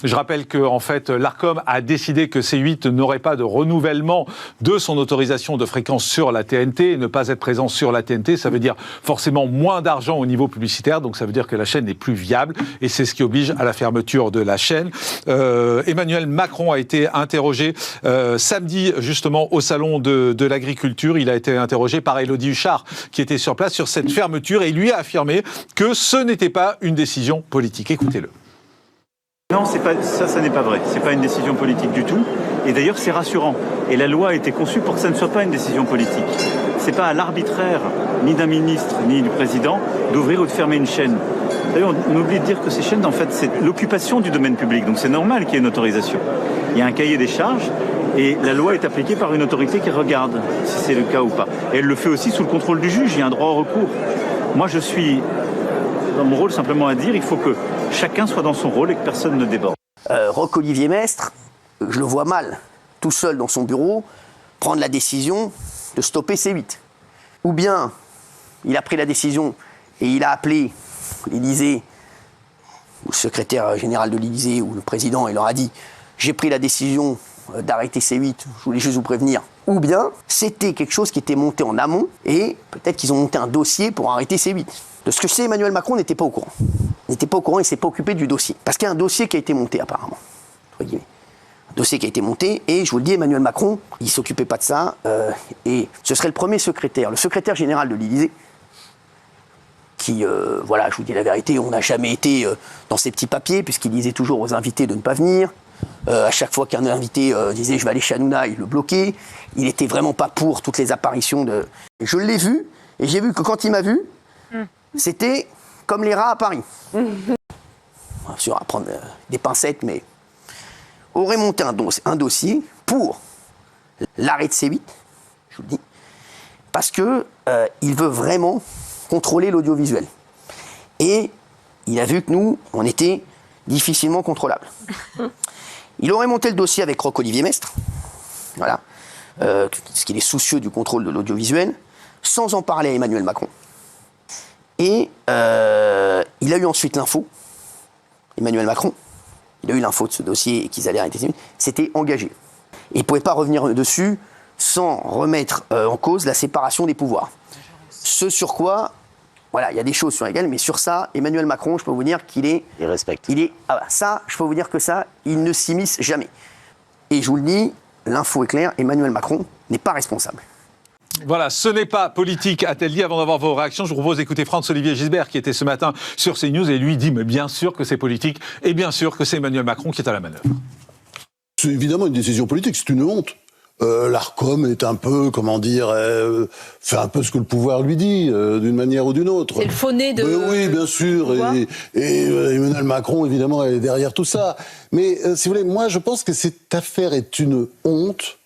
Je rappelle que en fait, l'Arcom a décidé que C8 n'aurait pas de renouvellement de son autorisation de fréquence sur la TNT. Et ne pas être présent sur la TNT, ça veut dire forcément moins d'argent au niveau publicitaire. Donc ça veut dire que la chaîne n'est plus viable. Et c'est ce qui oblige à la fermeture de la chaîne. Emmanuel Macron a été interrogé samedi justement au salon de l'agriculture. Il a été interrogé par Élodie Huchard qui était sur place sur cette fermeture et lui a affirmé que ce n'était pas une décision politique. Écoutez-le. Non, ça n'est pas vrai. C'est pas une décision politique du tout. Et d'ailleurs, c'est rassurant. Et la loi a été conçue pour que ça ne soit pas une décision politique. C'est pas à l'arbitraire, ni d'un ministre, ni du président, d'ouvrir ou de fermer une chaîne. D'ailleurs, on oublie de dire que ces chaînes, en fait, c'est l'occupation du domaine public. Donc c'est normal qu'il y ait une autorisation. Il y a un cahier des charges et la loi est appliquée par une autorité qui regarde si c'est le cas ou pas. Et elle le fait aussi sous le contrôle du juge. Il y a un droit au recours. Moi, je suis dans mon rôle simplement à dire il faut que chacun soit dans son rôle et que personne ne déborde. Roch-Olivier Maistre, je le vois mal, tout seul dans son bureau, prendre la décision de stopper C8. Ou bien, il a pris la décision et il a appelé l'Élysée, ou le secrétaire général de l'Élysée, ou le président, et leur a dit « J'ai pris la décision d'arrêter C8, je voulais juste vous prévenir ». Ou bien, c'était quelque chose qui était monté en amont, et peut-être qu'ils ont monté un dossier pour arrêter C8. De ce que je sais, Emmanuel Macron n'était pas au courant. Il n'était pas au courant, il ne s'est pas occupé du dossier. Parce qu'il y a un dossier qui a été monté, apparemment. Entre guillemets. Un dossier qui a été monté, et je vous le dis, Emmanuel Macron, il ne s'occupait pas de ça, et ce serait le premier secrétaire, le secrétaire général de l'Élysée, qui, voilà, je vous dis la vérité, on n'a jamais été dans ces petits papiers, puisqu'il disait toujours aux invités de ne pas venir. À chaque fois qu'un invité disait « je vais aller chez Hanouna », il le bloquait. Il n'était vraiment pas pour toutes les apparitions de... Et je l'ai vu, et j'ai vu que quand il m'a vu, c'était comme les rats à Paris. Bien sûr, à prendre des pincettes, mais... aurait monté un dossier pour l'arrêt de C8, je vous le dis, parce que il veut vraiment contrôler l'audiovisuel. Et il a vu que nous, on était difficilement contrôlables. Il aurait monté le dossier avec Roch-Olivier Maistre, voilà, parce qu'il est soucieux du contrôle de l'audiovisuel, sans en parler à Emmanuel Macron. Et il a eu ensuite l'info, Emmanuel Macron, il a eu l'info de ce dossier et qu'ils allaient arrêter C8, c'était engagé. Et il ne pouvait pas revenir dessus sans remettre en cause la séparation des pouvoirs. Ce sur quoi, voilà, il y a des choses sur lesquelles, mais sur ça, Emmanuel Macron, je peux vous dire qu'il est... Il respecte. Ça, je peux vous dire que ça, il ne s'immisce jamais. Et je vous le dis, l'info est claire, Emmanuel Macron n'est pas responsable. Voilà, ce n'est pas politique, a-t-elle dit. Avant d'avoir vos réactions, je vous propose d'écouter Franz-Olivier Gisbert qui était ce matin sur CNews et lui dit mais bien sûr que c'est politique et bien sûr que c'est Emmanuel Macron qui est à la manœuvre. C'est évidemment une décision politique, c'est une honte. L'Arcom est un peu, comment dire, fait un peu ce que le pouvoir lui dit, d'une manière ou d'une autre. C'est le faux nez de... Mais oui, bien sûr, et Emmanuel Macron, évidemment, est derrière tout ça. Mais, si vous voulez, moi, je pense que cette affaire est une honte,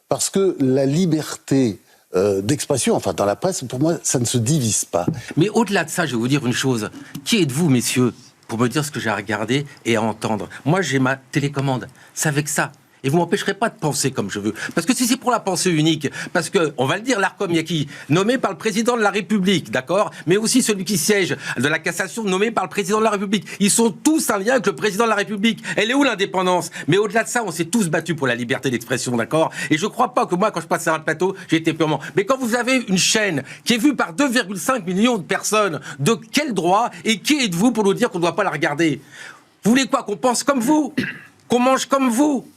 parce que la liberté d'expression, enfin, dans la presse, pour moi, ça ne se divise pas. Mais au-delà de ça, je vais vous dire une chose. Qui êtes-vous, messieurs, pour me dire ce que j'ai à regarder et à entendre? Moi, j'ai ma télécommande. C'est avec ça. Et vous m'empêcherez pas de penser comme je veux. Parce que si c'est pour la pensée unique, parce que, on va le dire, l'Arcom, il y a qui? Nommé par le président de la République, d'accord? Mais aussi celui qui siège de la cassation, nommé par le président de la République. Ils sont tous en lien avec le président de la République. Elle est où l'indépendance? Mais au-delà de ça, on s'est tous battus pour la liberté d'expression, d'accord? Et je crois pas que moi, quand je passais à un plateau, j'étais purement... Mais quand vous avez une chaîne qui est vue par 2,5 millions de personnes, de quel droit et qui êtes-vous pour nous dire qu'on ne doit pas la regarder? Vous voulez quoi? Qu'on pense comme vous? Qu'on mange comme vous?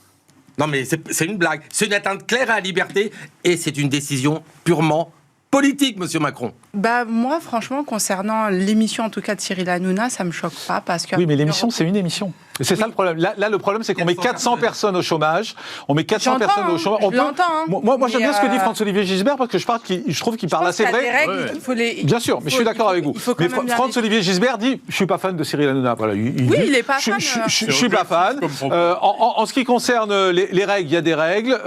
Non mais c'est une blague, c'est une atteinte claire à la liberté et c'est une décision purement politique, monsieur Macron. Bah moi, franchement, concernant l'émission, en tout cas de Cyril Hanouna, ça me choque pas parce que... Oui, mais l'émission, c'est une émission. C'est ça le problème. Là, le problème, c'est qu'on met 400 personnes au chômage. On met 400 personnes au chômage. Moi, j'aime bien ce que dit Franz-Olivier Gisbert parce que je trouve qu'il parle assez vrai. Bien sûr, mais je suis d'accord avec vous. Mais Franz-Olivier Gisbert dit, je suis pas fan de Cyril Hanouna. Voilà, il est pas fan. Je suis pas fan. En ce qui concerne les règles, il y a des règles.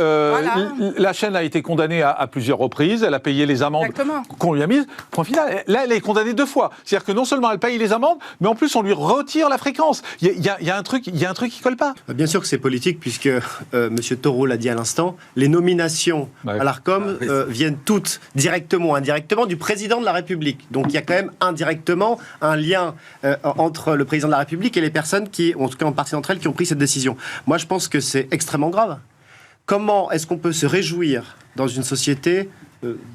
La chaîne a été condamnée à plusieurs reprises. Elle a payé les amendes qu'on lui a mises. Point final. Là, elle est condamnée 2 fois. C'est-à-dire que non seulement elle paye les amendes, mais en plus on lui retire la fréquence. Il y a un truc qui colle pas. Bien sûr que c'est politique, puisque M. Taureau l'a dit à l'instant, les nominations à l'ARCOM viennent toutes, directement ou indirectement, du président de la République. Donc il y a quand même indirectement un lien entre le président de la République et les personnes qui, en tout cas en partie d'entre elles, qui ont pris cette décision. Moi, je pense que c'est extrêmement grave. Comment est-ce qu'on peut se réjouir dans une société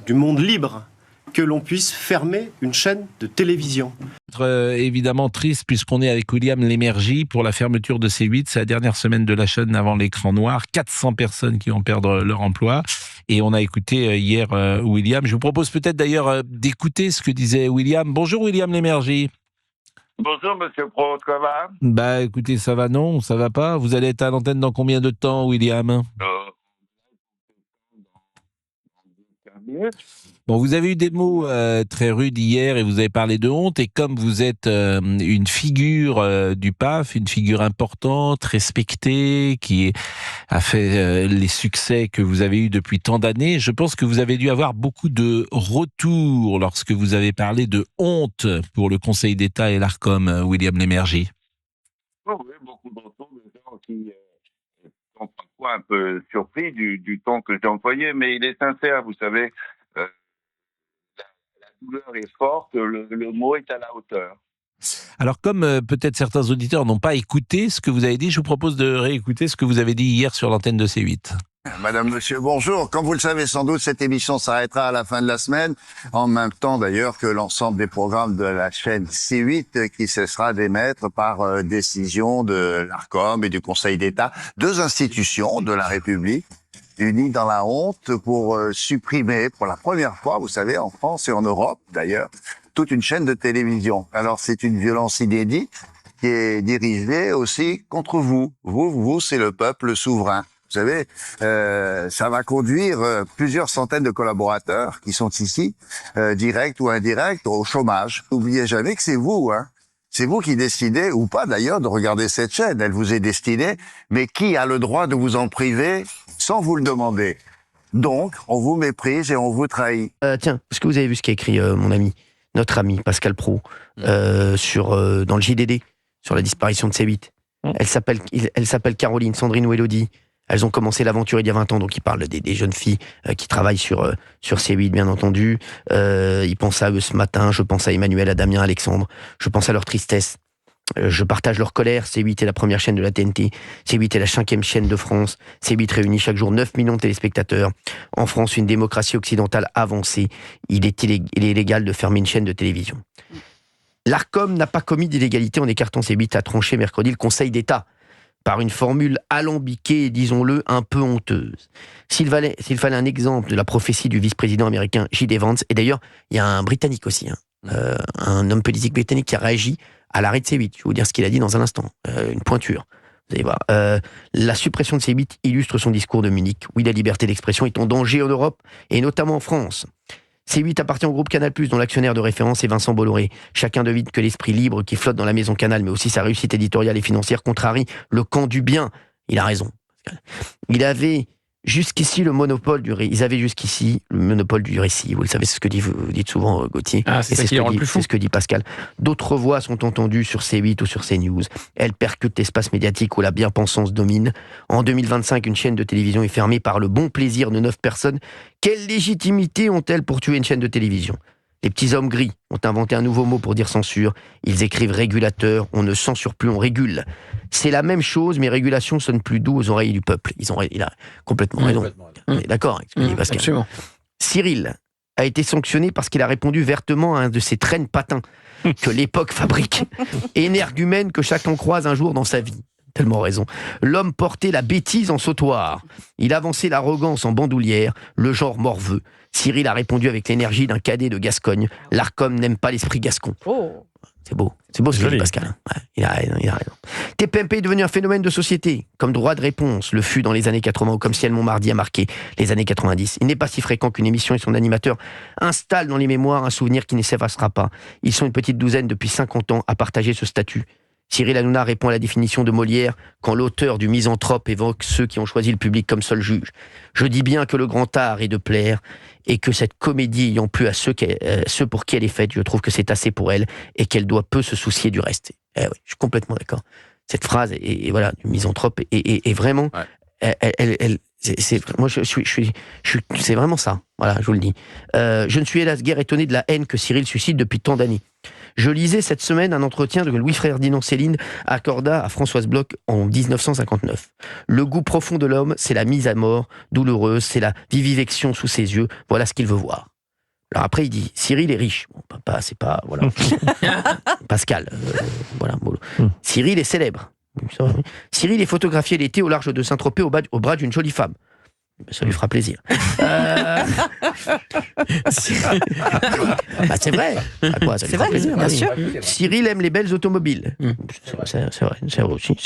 du monde libre que l'on puisse fermer une chaîne de télévision? Évidemment triste puisqu'on est avec William Lémergie pour la fermeture de C8. C'est la dernière semaine de la chaîne avant l'écran noir. 400 personnes qui vont perdre leur emploi. Et on a écouté hier William. Je vous propose peut-être d'ailleurs d'écouter ce que disait William. Bonjour William Lémergie. Bonjour Monsieur Pro, ça va? Bah écoutez, ça va non, ça va pas. Vous allez être à l'antenne dans combien de temps, William? Bon, vous avez eu des mots très rudes hier et vous avez parlé de honte. Et comme vous êtes une figure du PAF, une figure importante, respectée, qui a fait les succès que vous avez eus depuis tant d'années, je pense que vous avez dû avoir beaucoup de retours lorsque vous avez parlé de honte pour le Conseil d'État et l'ARCOM, William Lémergie. Oui, beaucoup de retours de gens qui sont parfois un peu surpris du ton que j'ai employé, mais il est sincère, vous savez. La douleur est forte, le mot est à la hauteur. Alors comme peut-être certains auditeurs n'ont pas écouté ce que vous avez dit, je vous propose de réécouter ce que vous avez dit hier sur l'antenne de C8. Madame, monsieur, bonjour. Comme vous le savez sans doute, cette émission s'arrêtera à la fin de la semaine, en même temps d'ailleurs que l'ensemble des programmes de la chaîne C8 qui cessera d'émettre par décision de l'ARCOM et du Conseil d'État, deux institutions de la République, unies dans la honte pour supprimer pour la première fois, vous savez, en France et en Europe d'ailleurs, toute une chaîne de télévision. Alors c'est une violence inédite qui est dirigée aussi contre vous. Vous, c'est le peuple souverain. Vous savez, ça va conduire plusieurs centaines de collaborateurs qui sont ici, directs ou indirects, au chômage. N'oubliez jamais que c'est vous, hein. C'est vous qui décidez, ou pas d'ailleurs, de regarder cette chaîne. Elle vous est destinée, mais qui a le droit de vous en priver sans vous le demander? Donc, on vous méprise et on vous trahit. Tiens, est-ce que vous avez vu ce qu'a écrit notre ami Pascal Praud dans le JDD sur la disparition de C8? Elle s'appelle Caroline, Sandrine ou Élodie. Elles ont commencé l'aventure il y a 20 ans, donc il parle des jeunes filles qui travaillent sur C8, bien entendu. Il pense à eux ce matin, je pense à Emmanuel, à Damien, à Alexandre. Je pense à leur tristesse. Je partage leur colère. C8 est la première chaîne de la TNT. C8 est la 5e chaîne de France. C8 réunit chaque jour 9 millions de téléspectateurs. En France, une démocratie occidentale avancée. Il est illégal de fermer une chaîne de télévision. L'ARCOM n'a pas commis d'illégalité en écartant C8, a tranché mercredi le Conseil d'État, par une formule alambiquée et, disons-le, un peu honteuse. S'il fallait un exemple de la prophétie du vice-président américain J.D. Vance, et d'ailleurs, il y a un Britannique aussi, un homme politique britannique qui a réagi à l'arrêt de C8. Je vais vous dire ce qu'il a dit dans un instant, une pointure. Vous allez voir. La suppression de C8 illustre son discours de Munich, où la liberté d'expression est en danger en Europe, et notamment en France. C8 appartient au groupe Canal+, dont l'actionnaire de référence est Vincent Bolloré. Chacun devine que l'esprit libre qui flotte dans la maison Canal, mais aussi sa réussite éditoriale et financière, contrarie le camp du bien. Il a raison. Il avait jusqu'ici le monopole du récit. Ils avaient jusqu'ici le monopole du récit. Vous le savez, c'est ce que vous dites souvent, Gauthier. C'est ce que dit Pascal. D'autres voix sont entendues sur C8 ou sur CNews. Elles percutent l'espace médiatique où la bien-pensance domine. En 2025, une chaîne de télévision est fermée par le bon plaisir de 9 personnes. Quelle légitimité ont-elles pour tuer une chaîne de télévision? Les petits hommes gris ont inventé un nouveau mot pour dire censure. Ils écrivent régulateur. On ne censure plus, on régule. C'est la même chose, mais régulation sonne plus doux aux oreilles du peuple. Il a complètement raison. On est d'accord avec ce que dit Pascal. Absolument. Cyril a été sanctionné parce qu'il a répondu vertement à un de ces traînes patins que l'époque fabrique. Énergumène que chacun croise un jour dans sa vie. Tellement raison. L'homme portait la bêtise en sautoir. Il avançait l'arrogance en bandoulière, le genre morveux. Cyril a répondu avec l'énergie d'un cadet de Gascogne. L'ARCOM n'aime pas l'esprit gascon. Oh. C'est beau ce que dit Pascal. Ouais, il a raison. TPMP est devenu un phénomène de société, comme droit de réponse le fut dans les années 80 ou comme Ciel Montmardi a marqué les années 90. Il n'est pas si fréquent qu'une émission et son animateur installent dans les mémoires un souvenir qui ne s'effacera pas. Ils sont une petite douzaine depuis 50 ans à partager ce statut. Cyril Hanouna répond à la définition de Molière quand l'auteur du Misanthrope évoque ceux qui ont choisi le public comme seul juge. Je dis bien que le grand art est de plaire et que cette comédie ayant plu à ceux pour qui elle est faite, je trouve que c'est assez pour elle et qu'elle doit peu se soucier du reste. Eh oui, je suis complètement d'accord. cette phrase est voilà, du misanthrope et vraiment, moi c'est vraiment ça. Voilà, je vous le dis. Je ne suis hélas guère étonné de la haine que Cyril suscite depuis tant d'années. Je lisais cette semaine un entretien que Louis-Ferdinand Céline accorda à Françoise Bloch en 1959. Le goût profond de l'homme, c'est la mise à mort douloureuse, c'est la vivisection sous ses yeux. Voilà ce qu'il veut voir. Alors après, il dit, Cyril est riche. Bon, papa, c'est pas... Voilà. Pascal. Voilà. Cyril est célèbre. Cyril est photographié l'été au large de Saint-Tropez au bras d'une jolie femme. Ça lui fera plaisir. Bah, c'est vrai. À quoi ça lui fera plaisir, bien sûr. Cyril aime les belles automobiles. C'est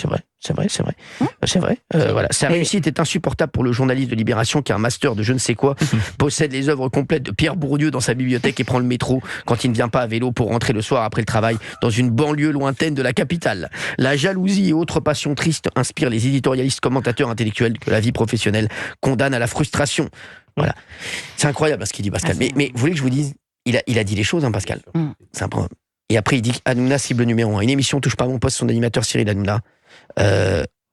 vrai. Voilà. Sa réussite est insupportable pour le journaliste de Libération qui a un master de je ne sais quoi, possède les œuvres complètes de Pierre Bourdieu dans sa bibliothèque et prend le métro quand il ne vient pas à vélo pour rentrer le soir après le travail dans une banlieue lointaine de la capitale. La jalousie et autres passions tristes inspirent les éditorialistes commentateurs intellectuels que la vie professionnelle condamne à la frustration. Voilà. C'est incroyable ce qu'il dit, Pascal. Mais vous voulez que je vous dise, il a dit les choses, hein, Pascal. C'est un problème. Et après, il dit Hanouna, cible numéro 1. Une émission touche pas à mon poste, son animateur Cyril Hanouna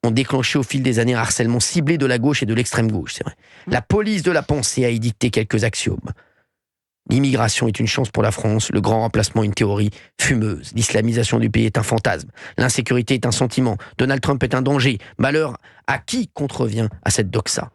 ont déclenché au fil des années un harcèlement ciblé de la gauche et de l'extrême gauche, c'est vrai. La police de la pensée a édicté quelques axiomes. L'immigration est une chance pour la France, le grand remplacement une théorie fumeuse, l'islamisation du pays est un fantasme, l'insécurité est un sentiment, Donald Trump est un danger, malheur à qui contrevient à cette doxa.